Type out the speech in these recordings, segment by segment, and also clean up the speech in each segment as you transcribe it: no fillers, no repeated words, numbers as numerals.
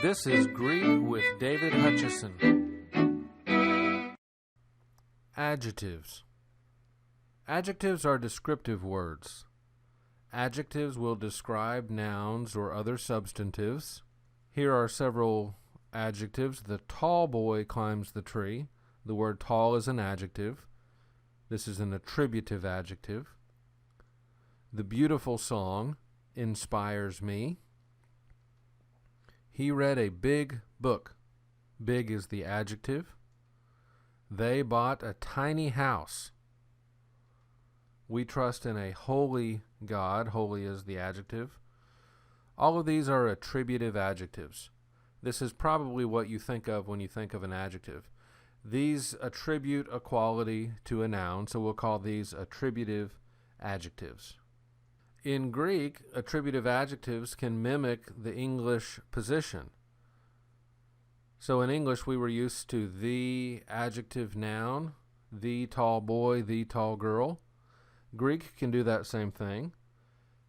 This is Greek with David Hutchison. Adjectives. Adjectives are descriptive words. Adjectives will describe nouns or other substantives. Here are several adjectives. The tall boy climbs the tree. The word tall is an adjective. This is an attributive adjective. The beautiful song inspires me. He read a big book. Big is the adjective. They bought a tiny house. We trust in a holy God. Holy is the adjective. All of these are attributive adjectives. This is probably what you think of when you think of an adjective. These attribute a quality to a noun, so we'll call these attributive adjectives. In Greek, attributive adjectives can mimic the English position. So in English, we were used to the adjective noun, the tall boy, the tall girl. Greek can do that same thing.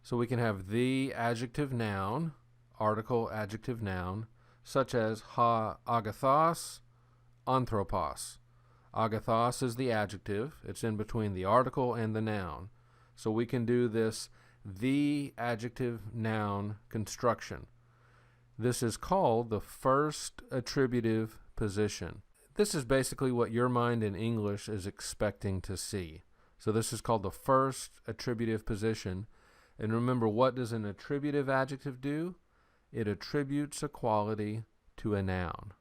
So we can have the adjective noun, article adjective noun, such as ha agathos, anthropos. Agathos is the adjective. It's in between the article and the noun. So we can do this the adjective noun construction. This is called the first attributive position. This is basically what your mind in English is expecting to see. So this is called the first attributive position. And remember, what does an attributive adjective do? It attributes a quality to a noun.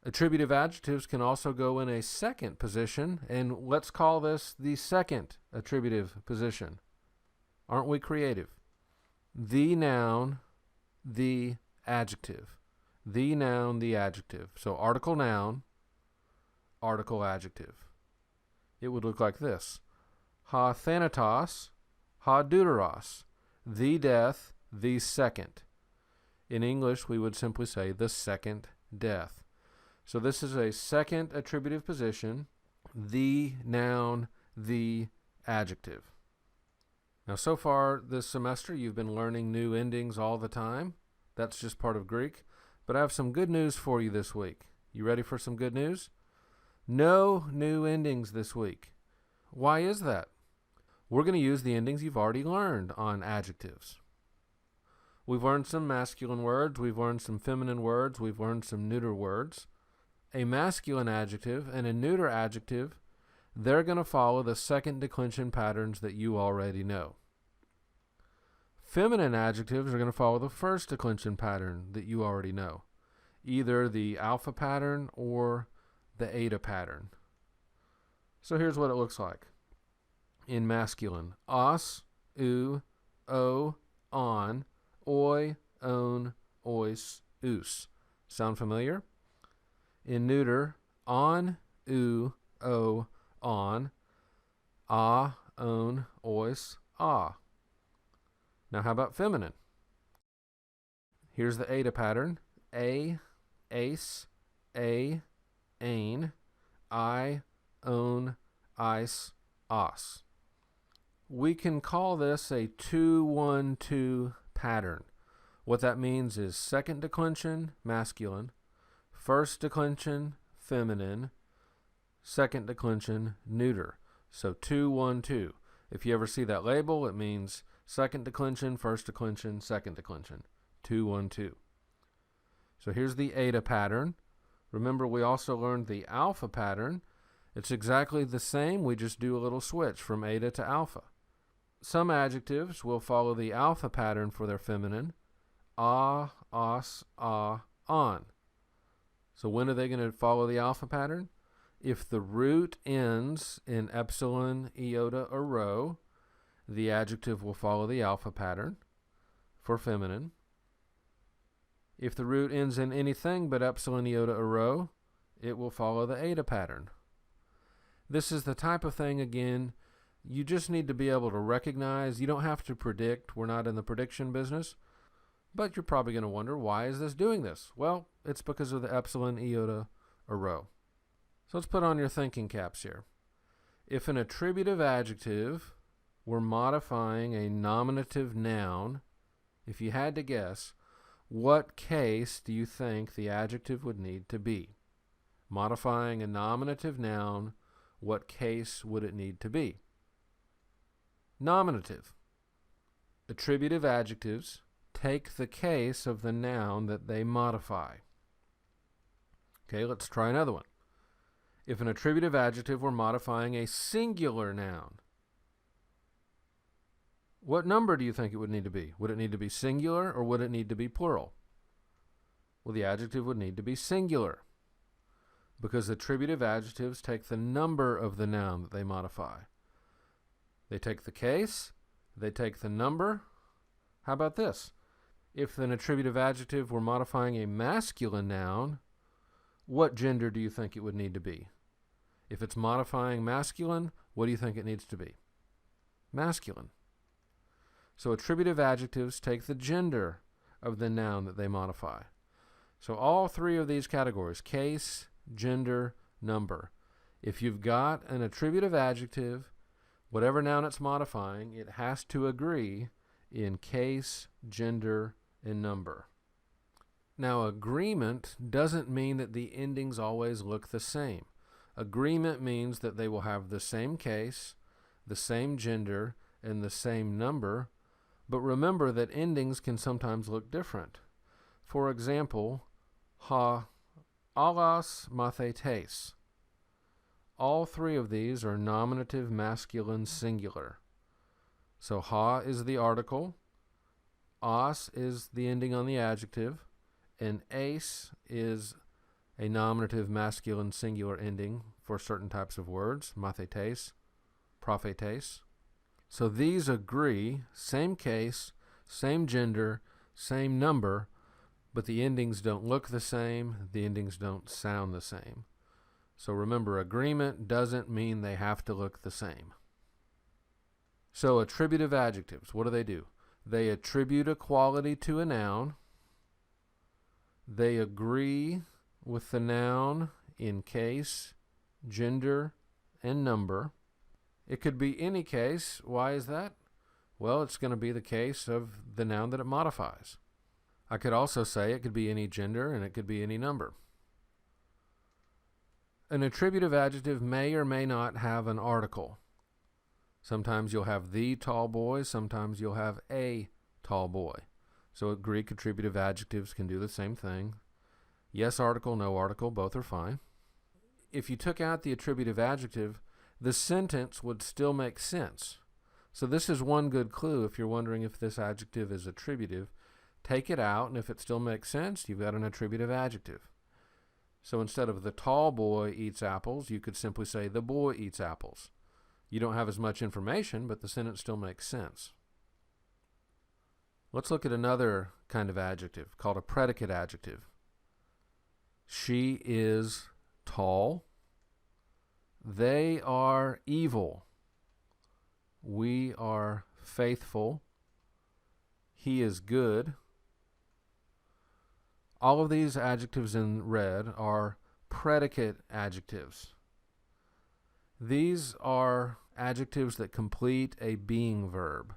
Attributive adjectives can also go in a second position, and let's call this the second attributive position. Aren't we creative? The noun, the adjective. The noun, the adjective. So article noun, article adjective. It would look like this. Ha thanatos, ha deuteros. The death, the second. In English, we would simply say the second death. So this is a second attributive position, the noun, the adjective. Now, so far this semester, you've been learning new endings all the time. That's just part of Greek. But I have some good news for you this week. You ready for some good news? No new endings this week. Why is that? We're going to use the endings you've already learned on adjectives. We've learned some masculine words. We've learned some feminine words. We've learned some neuter words. A masculine adjective and a neuter adjective, they're going to follow the second declension patterns that you already know. Feminine adjectives are going to follow the first declension pattern that you already know, either the alpha pattern or the eta pattern. So here's what it looks like. In masculine, os, u, o, on, oi, own, ois, us. Sound familiar? In neuter, on, u, o, on, a, own, ois, ah. Now how about feminine? Here's the eta pattern. A, ace, a, ain, I, own, ice, os. We can call this a 2-1-2 pattern. What that means is second declension, masculine, first declension, feminine, second declension, neuter. So 2-1-2. If you ever see that label, it means second declension, first declension, second declension. 2-1-2. So here's the eta pattern. Remember, we also learned the alpha pattern. It's exactly the same. We just do a little switch from eta to alpha. Some adjectives will follow the alpha pattern for their feminine. A, os, a, on. So when are they going to follow the alpha pattern? If the root ends in epsilon, iota, or rho, the adjective will follow the alpha pattern for feminine. If the root ends in anything but epsilon, iota, or rho, it will follow the eta pattern. This is the type of thing, again, you just need to be able to recognize. You don't have to predict. We're not in the prediction business. But you're probably going to wonder, why is this doing this? Well, it's because of the epsilon, iota, or rho. So let's put on your thinking caps here. If an attributive adjective were modifying a nominative noun, if you had to guess, what case do you think the adjective would need to be? Modifying a nominative noun, what case would it need to be? Nominative. Attributive adjectives take the case of the noun that they modify. Okay, let's try another one. If an attributive adjective were modifying a singular noun, what number do you think it would need to be? Would it need to be singular or would it need to be plural? Well, the adjective would need to be singular because attributive adjectives take the number of the noun that they modify. They take the case, they take the number. How about this? If an attributive adjective were modifying a masculine noun, what gender do you think it would need to be? If it's modifying masculine, what do you think it needs to be? Masculine. So attributive adjectives take the gender of the noun that they modify. So all three of these categories, case, gender, number. If you've got an attributive adjective, whatever noun it's modifying, it has to agree in case, gender, and number. Now, agreement doesn't mean that the endings always look the same. Agreement means that they will have the same case, the same gender, and the same number, but remember that endings can sometimes look different. For example, ha alas mathetes. All three of these are nominative masculine singular. So ha is the article, as is the ending on the adjective, and ace is a nominative masculine singular ending for certain types of words, mathetes, prophetes. So these agree, same case, same gender, same number, but the endings don't look the same, the endings don't sound the same. So remember, agreement doesn't mean they have to look the same. So attributive adjectives, what do? They attribute a quality to a noun. They agree with the noun in case, gender, and number. It could be any case. Why is that? Well, it's going to be the case of the noun that it modifies. I could also say it could be any gender and it could be any number. An attributive adjective may or may not have an article. Sometimes you'll have the tall boy, sometimes you'll have a tall boy. So Greek attributive adjectives can do the same thing. Yes article, no article, both are fine. If you took out the attributive adjective, the sentence would still make sense. So this is one good clue if you're wondering if this adjective is attributive. Take it out, and if it still makes sense, you've got an attributive adjective. So instead of the tall boy eats apples, you could simply say the boy eats apples. You don't have as much information, but the sentence still makes sense. Let's look at another kind of adjective called a predicate adjective. She is tall. They are evil. We are faithful. He is good. All of these adjectives in red are predicate adjectives. These are adjectives that complete a being verb.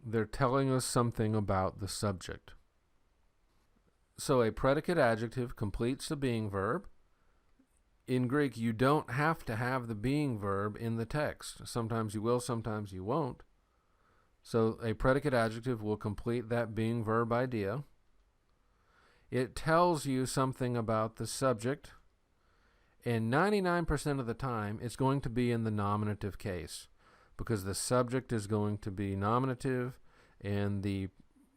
They're telling us something about the subject. So a predicate adjective completes the being verb. In Greek, you don't have to have the being verb in the text. Sometimes you will, sometimes you won't. So a predicate adjective will complete that being verb idea. It tells you something about the subject, and 99% of the time it's going to be in the nominative case because the subject is going to be nominative and the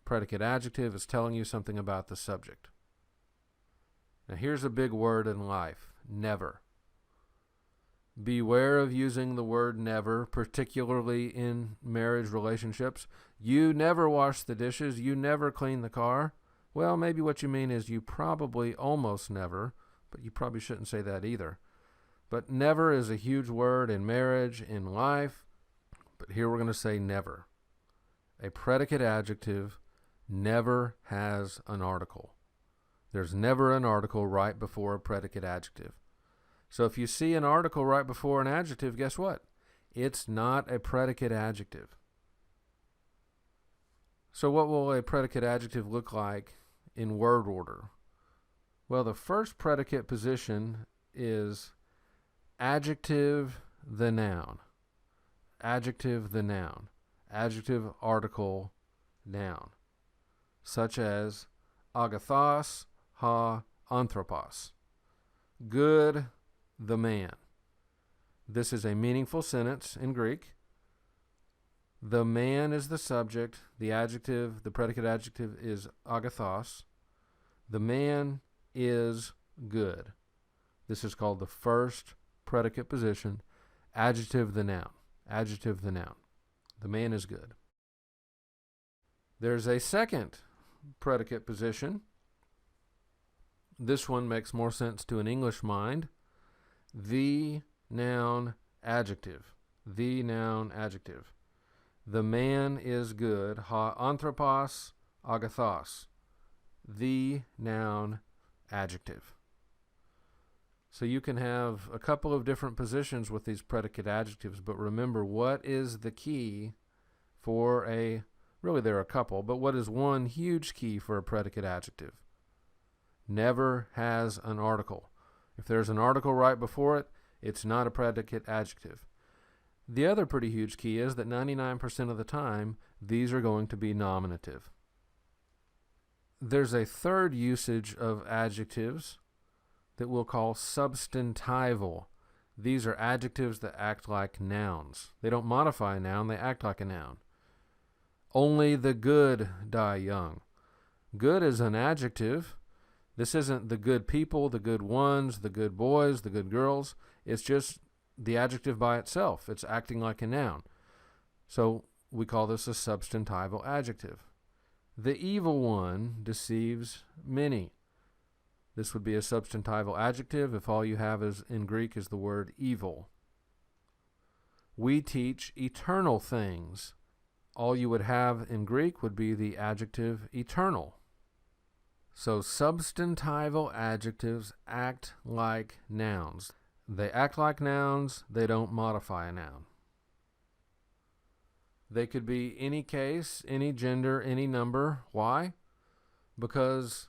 predicate adjective is telling you something about the subject. Now here's a big word in life, never. Beware of using the word never, particularly in marriage relationships. You never wash the dishes, you never clean the car. Well, maybe what you mean is you probably almost never, but you probably shouldn't say that either. But never is a huge word in marriage, in life, but here we're going to say never. A predicate adjective never has an article. There's never an article right before a predicate adjective. So if you see an article right before an adjective, guess what? It's not a predicate adjective. So what will a predicate adjective look like in word order? Well, the first predicate position is adjective the noun. Adjective the noun. Adjective article noun. Such as agathos ha anthropos. Good the man. This is a meaningful sentence in Greek. The man is the subject. The adjective, the predicate adjective is agathos. The man is good. This is called the first predicate position. Adjective the noun. Adjective the noun. The man is good. There's a second predicate position. This one makes more sense to an English mind. The noun adjective. The noun adjective. The man is good. Ha anthropos agathos. The noun adjective. So you can have a couple of different positions with these predicate adjectives, but remember, what is the key for really there are a couple, but what is one huge key for a predicate adjective? Never has an article. If there's an article right before it, it's not a predicate adjective. The other pretty huge key is that 99% of the time, these are going to be nominative. There's a third usage of adjectives that we'll call substantival. These are adjectives that act like nouns. They don't modify a noun, they act like a noun. Only the good die young. Good is an adjective. This isn't the good people, the good ones, the good boys, the good girls. It's just the adjective by itself. It's acting like a noun. So we call this a substantival adjective. The evil one deceives many. This would be a substantival adjective if all you have is in Greek is the word evil. We teach eternal things. All you would have in Greek would be the adjective eternal. So substantival adjectives act like nouns. They act like nouns, they don't modify a noun. They could be any case, any gender, any number. Why? Because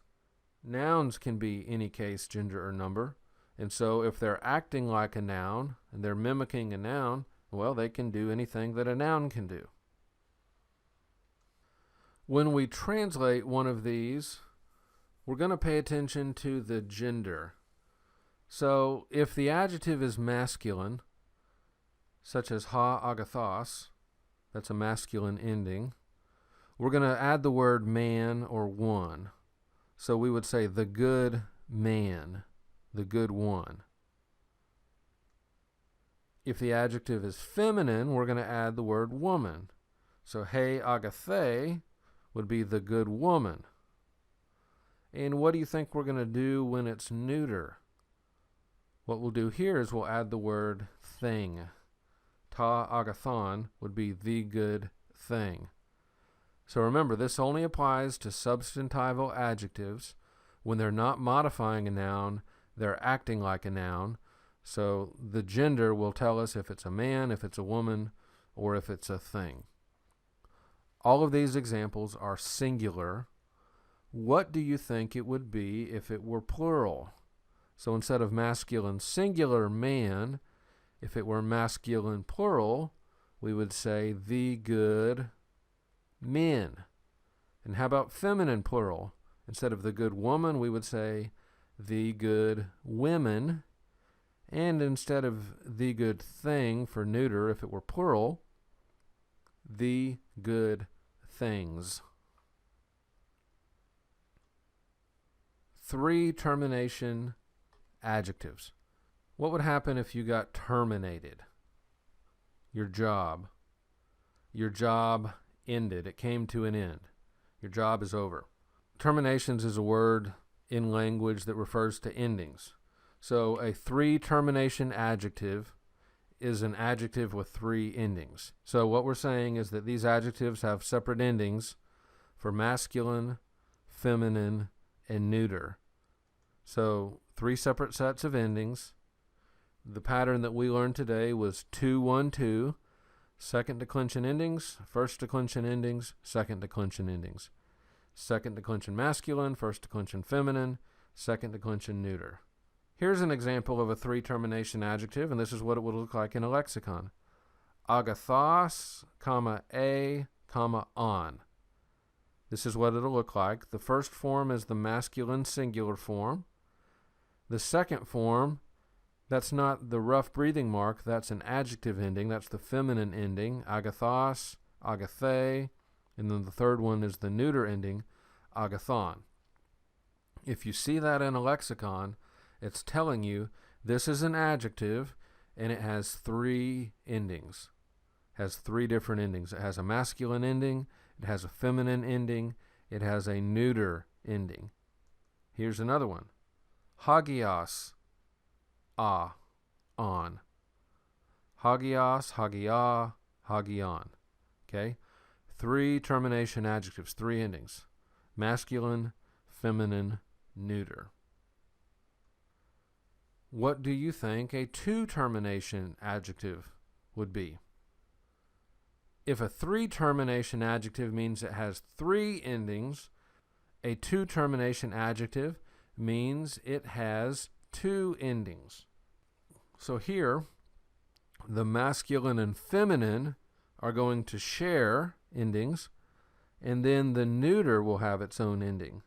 nouns can be any case, gender, or number. And so if they're acting like a noun and they're mimicking a noun, well, they can do anything that a noun can do. When we translate one of these, we're going to pay attention to the gender. So if the adjective is masculine, such as ha agathos, that's a masculine ending, we're going to add the word man or one. So we would say the good man, the good one. If the adjective is feminine, we're going to add the word woman. So he agathe would be the good woman. And what do you think we're going to do when it's neuter? What we'll do here is we'll add the word thing. Ta agathon would be the good thing. So remember, this only applies to substantival adjectives. When they're not modifying a noun, they're acting like a noun. So the gender will tell us if it's a man, if it's a woman, or if it's a thing. All of these examples are singular. What do you think it would be if it were plural? So instead of masculine singular man, if it were masculine plural, we would say the good men. And how about feminine plural? Instead of the good woman, we would say the good women. And instead of the good thing for neuter, if it were plural, the good things. 3 termination adjectives. What would happen if you got terminated? Your job. Your job ended. It came to an end. Your job is over. Terminations is a word in language that refers to endings. So a 3 termination adjective is an adjective with 3 endings. So what we're saying is that these adjectives have separate endings for masculine, feminine, and neuter. So 3 separate sets of endings. The pattern that we learned today was 2-1-2, second declension endings, first declension endings, second declension endings. second declension masculine, first declension feminine, second declension neuter. Here's an example of a three-termination adjective, and this is what it would look like in a lexicon. Agathos, a, on. This is what it'll look like. The first form is the masculine singular form. The second form, that's not the rough breathing mark, that's an adjective ending, that's the feminine ending, agathos, agathe, and then the third one is the neuter ending, agathon. If you see that in a lexicon, it's telling you this is an adjective and it has three endings. It has three different endings. It has a masculine ending, it has a feminine ending, it has a neuter ending. Here's another one. Hagios, on. Hagios, hagia, hagion. Okay? Three termination adjectives, three endings. Masculine, feminine, neuter. What do you think a two-termination adjective would be? If a three-termination adjective means it has three endings, a two-termination adjective means it has two endings. So here, the masculine and feminine are going to share endings, and then the neuter will have its own ending.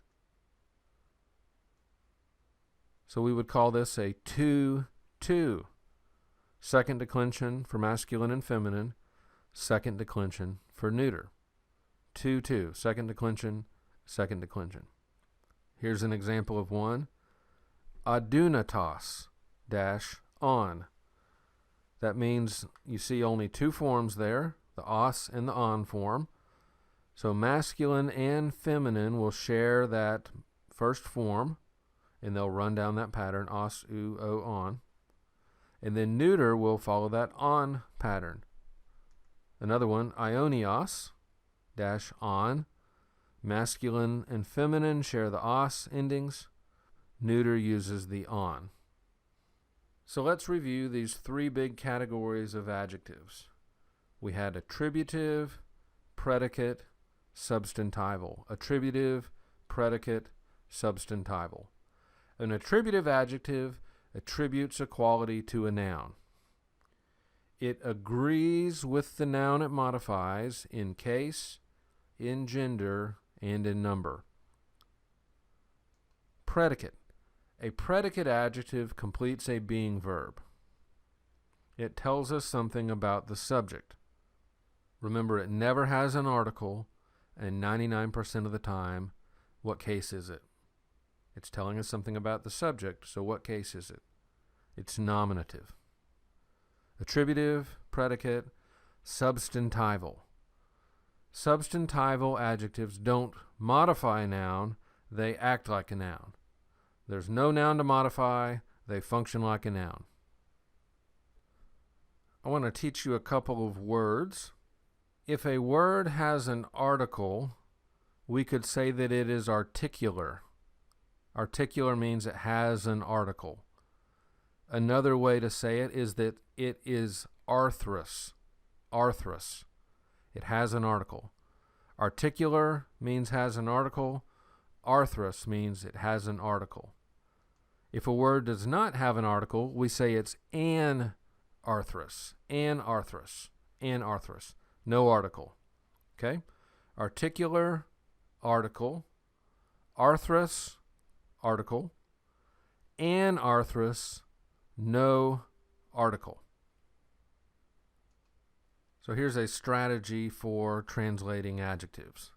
So we would call this a 2-2. Second declension for masculine and feminine, second declension for neuter. 2-2, second declension, second declension. Here's an example of one. Adunatos, on. That means you see only two forms there, the os and the on form. So masculine and feminine will share that first form, and they'll run down that pattern, os, u, o, on. And then neuter will follow that on pattern. Another one, ionios, on. Masculine and feminine share the os endings. Neuter uses the on. So let's review these three big categories of adjectives. We had attributive, predicate, substantival. Attributive, predicate, substantival. An attributive adjective attributes a quality to a noun. It agrees with the noun it modifies in case, in gender, and in number. Predicate. A predicate adjective completes a being verb. It tells us something about the subject. Remember, it never has an article, and 99% of the time, what case is it? It's telling us something about the subject, so what case is it? It's nominative. Attributive, predicate, substantival. Substantival adjectives don't modify a noun, they act like a noun. There's no noun to modify, they function like a noun. I want to teach you a couple of words. If a word has an article, we could say that it is articular. Articular means it has an article. Another way to say it is that it is arthrous. Arthrous. It has an article. Articular means has an article. Arthrous means it has an article. If a word does not have an article, we say it's an arthrous. An arthrous. An arthrous. No article. Okay? Articular, article. Arthrous, article. An arthrous, no article. So here's a strategy for translating adjectives.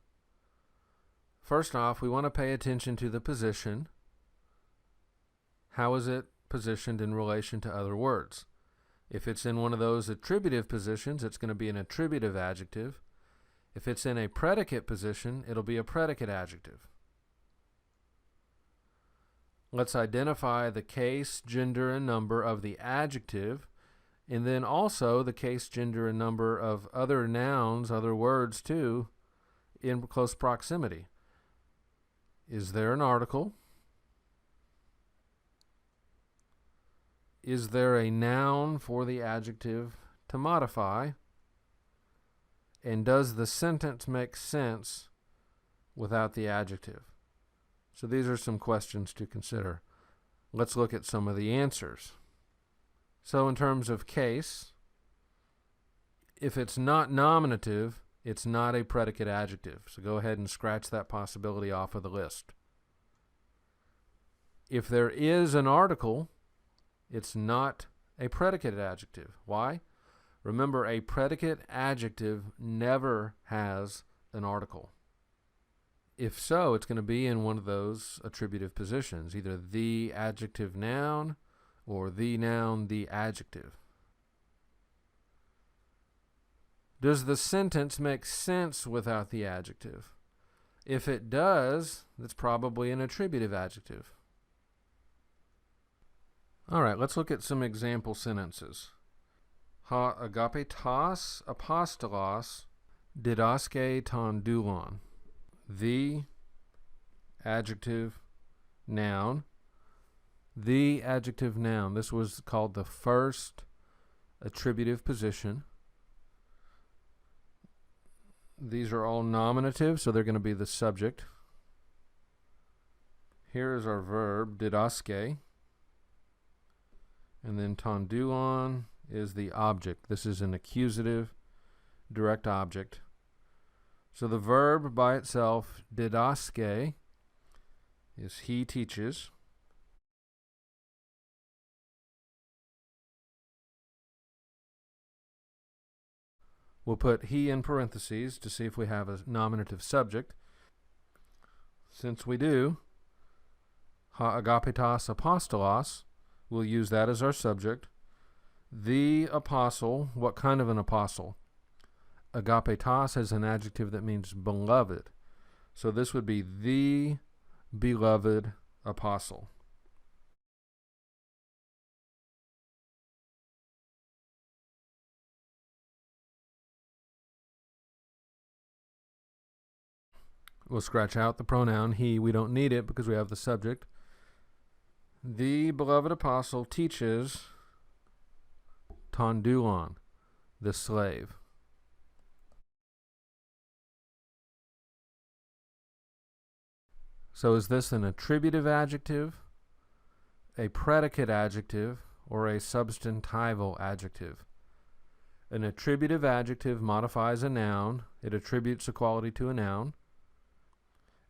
First off, we want to pay attention to the position. How is it positioned in relation to other words? If it's in one of those attributive positions, it's going to be an attributive adjective. If it's in a predicate position, it'll be a predicate adjective. Let's identify the case, gender, and number of the adjective, and then also the case, gender, and number of other nouns, other words too, in close proximity. Is there an article? Is there a noun for the adjective to modify? And does the sentence make sense without the adjective? So these are some questions to consider. Let's look at some of the answers. So in terms of case, if it's not nominative, it's not a predicate adjective. So go ahead and scratch that possibility off of the list. If there is an article, it's not a predicate adjective. Why? Remember, a predicate adjective never has an article. If so, it's going to be in one of those attributive positions, either the adjective noun or the noun, the adjective. Does the sentence make sense without the adjective? If it does, that's probably an attributive adjective. All right, let's look at some example sentences. Ha agapetas apostolos didaske ton doulos. The adjective noun. The adjective noun. This was called the first attributive position. These are all nominative, so they're going to be the subject. Here is our verb, didaske. And then ton doulos is the object. This is an accusative direct object. So the verb by itself, didaske, is he teaches. We'll put he in parentheses to see if we have a nominative subject. Since we do, ha agapetas apostolos, we'll use that as our subject. The apostle, what kind of an apostle? Agapetas is an adjective that means beloved. So this would be the beloved apostle. We'll scratch out the pronoun he. We don't need it because we have the subject. The beloved apostle teaches ton doulos, the slave. So is this an attributive adjective, a predicate adjective, or a substantival adjective? An attributive adjective modifies a noun. It attributes a quality to a noun.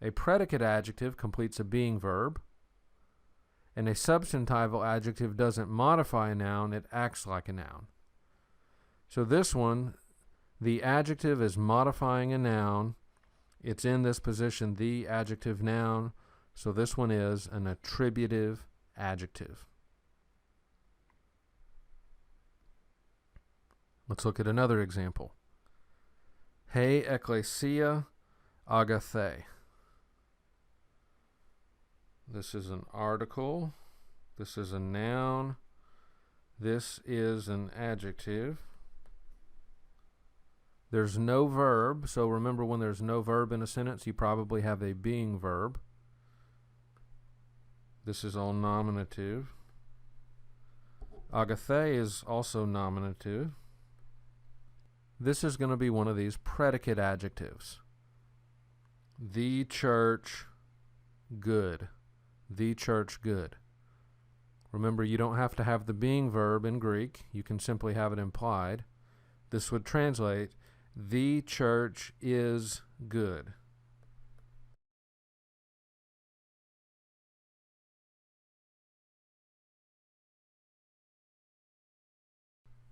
A predicate adjective completes a being verb. And a substantival adjective doesn't modify a noun, it acts like a noun. So this one, the adjective is modifying a noun. It's in this position, the adjective noun. So this one is an attributive adjective. Let's look at another example. He ecclesia agathe. This is an article. This is a noun. This is an adjective. There's no verb, so remember when there's no verb in a sentence, you probably have a being verb. This is all nominative. Agathe is also nominative. This is going to be one of these predicate adjectives. The church good. The church good. Remember, you don't have to have the being verb in Greek. You can simply have it implied. This would translate, the church is good.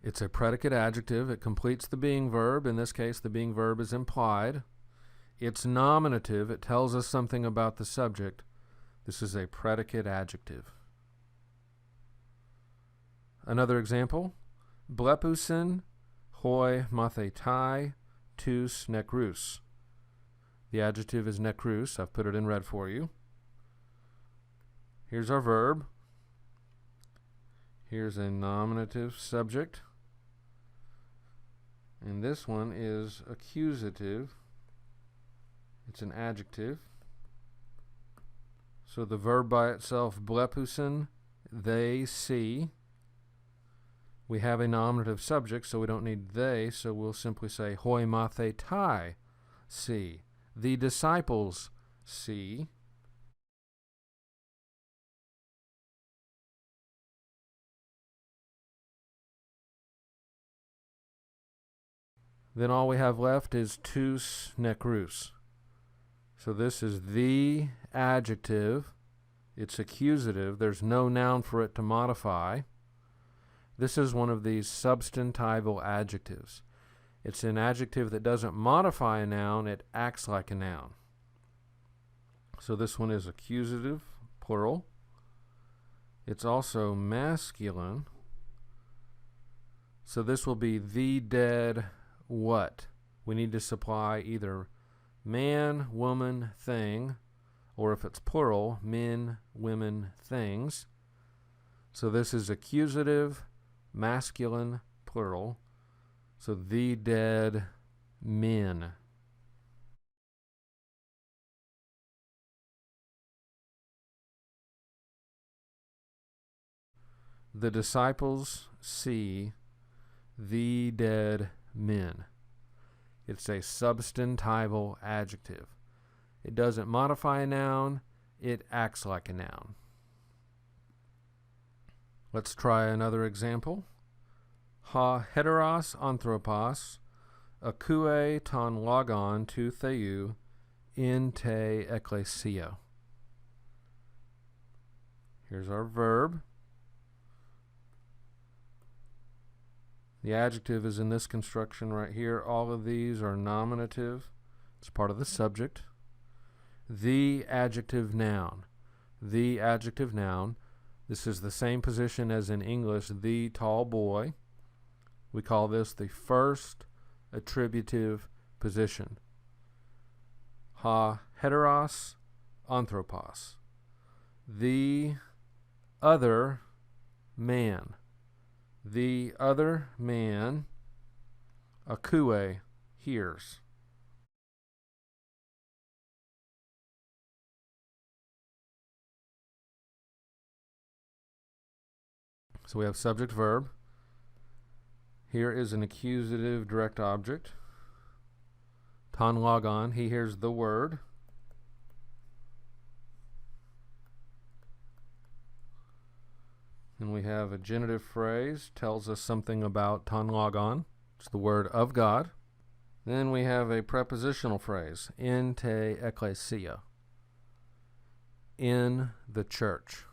It's a predicate adjective. It completes the being verb. In this case, the being verb is implied. It's nominative. It tells us something about the subject. This is a predicate adjective. Another example, blepusin hoi mathetai tous nekrous. The adjective is nekrous. I've put it in red for you. Here's our verb. Here's a nominative subject. And this one is accusative. It's an adjective. So the verb by itself, blepusin, they see. We have a nominative subject, so we don't need they, so we'll simply say hoi mathetai see. The disciples see. Then all we have left is tous necrous. So this is the adjective. It's accusative. There's no noun for it to modify. This is one of these substantival adjectives. It's an adjective that doesn't modify a noun. It acts like a noun. So this one is accusative, plural. It's also masculine. So this will be the dead what? We need to supply either man, woman, thing, or if it's plural, men, women, things. So this is accusative, masculine, plural. So the dead men. The disciples see the dead men. It's a substantival adjective. It doesn't modify a noun. It acts like a noun. Let's try another example. Ha heteros anthropos, akue ton logon to theou, in te ecclesia. Here's our verb. The adjective is in this construction right here. All of these are nominative. It's part of the subject. The adjective noun. The adjective noun. This is the same position as in English, the tall boy. We call this the first attributive position. Ha heteros anthropos. The other man. The other man, akue, hears. So we have subject verb. Here is an accusative direct object. Ton logon, he hears the word. And we have a genitive phrase, tells us something about ton logon. It's the word of God. Then we have a prepositional phrase, in te ecclesia, in the church.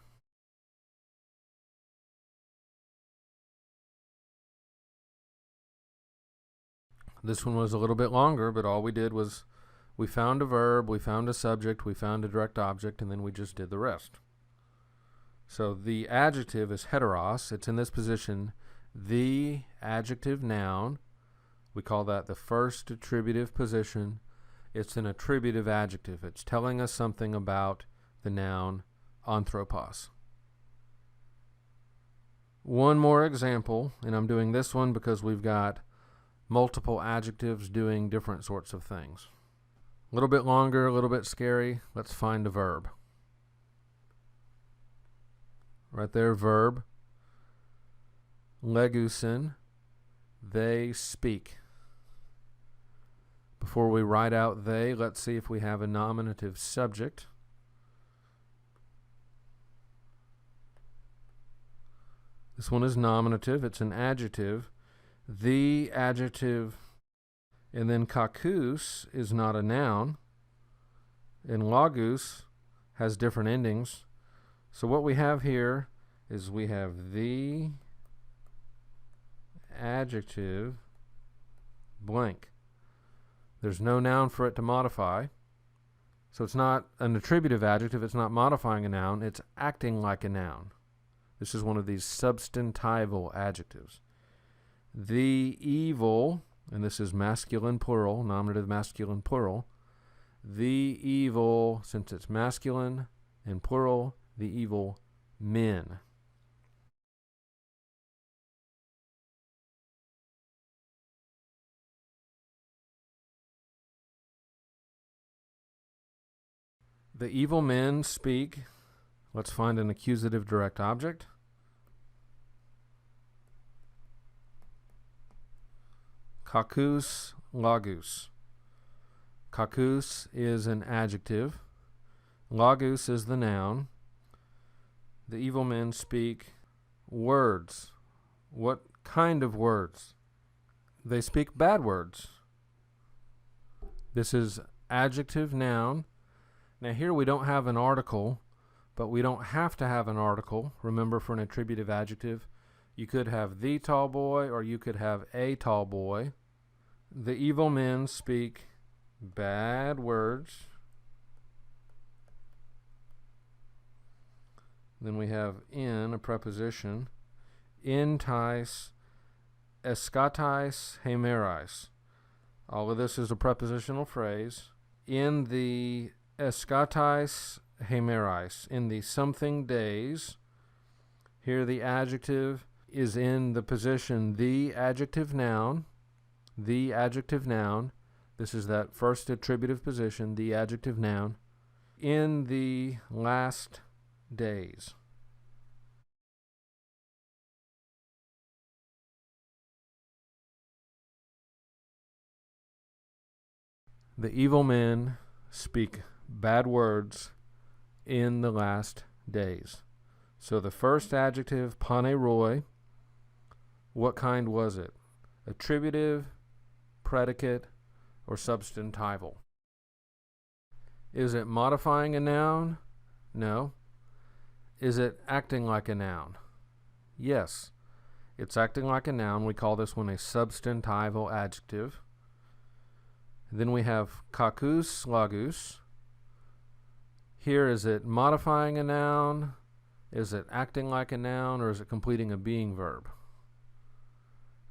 This one was a little bit longer, but all we did was we found a verb, we found a subject, we found a direct object, and then we just did the rest. So the adjective is heteros. It's in this position, the adjective noun. We call that the first attributive position. It's an attributive adjective. It's telling us something about the noun anthropos. One more example, and I'm doing this one because we've got multiple adjectives doing different sorts of things. A little bit longer, a little bit scary. Let's find a verb. Right there, verb. Legusin, they speak. Before we write out they, let's see if we have a nominative subject. This one is nominative. It's an adjective. The adjective, and then kakus is not a noun, and logus has different endings. So what we have here is we have the adjective blank. There's no noun for it to modify. So it's not an attributive adjective. It's not modifying a noun. It's acting like a noun. This is one of these substantival adjectives. The evil, and this is masculine plural, nominative masculine plural. The evil, since it's masculine and plural, the evil men. The evil men speak. Let's find an accusative direct object. Kakus lagus. Kakus is an adjective. Lagus is the noun. The evil men speak words. What kind of words? They speak bad words. This is adjective noun. Now here we don't have an article, but we don't have to have an article. Remember, for an attributive adjective, you could have the tall boy or you could have a tall boy. The evil men speak bad words. Then we have in, a preposition. Entice, eskatais, hemerais. All of this is a prepositional phrase. In the eskatais, hemerais, in the something days. Here the adjective is in the position the adjective noun. The adjective noun. This is that first attributive position, the adjective noun. In the last days. The evil men speak bad words in the last days. So the first adjective, paneroi, what kind was it? Attributive, predicate, or substantival? Is it modifying a noun? No. Is it acting like a noun? Yes. It's acting like a noun. We call this one a substantival adjective. Then we have kakus, lagus. Here, is it modifying a noun? Is it acting like a noun? Or is it completing a being verb?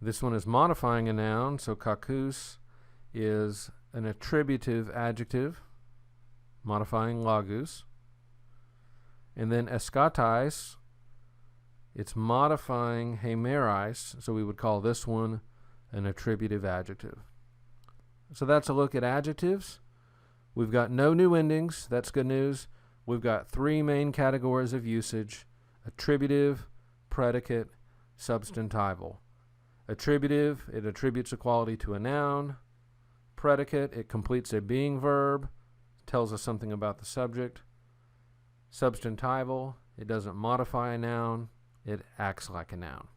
This one is modifying a noun, so kakus is an attributive adjective, modifying lagus. And then eskatais, it's modifying hemerais, so we would call this one an attributive adjective. So that's a look at adjectives. We've got no new endings. That's good news. We've got three main categories of usage: attributive, predicate, substantival. Attributive, it attributes a quality to a noun. Predicate, it completes a being verb, tells us something about the subject. Substantival, it doesn't modify a noun, it acts like a noun.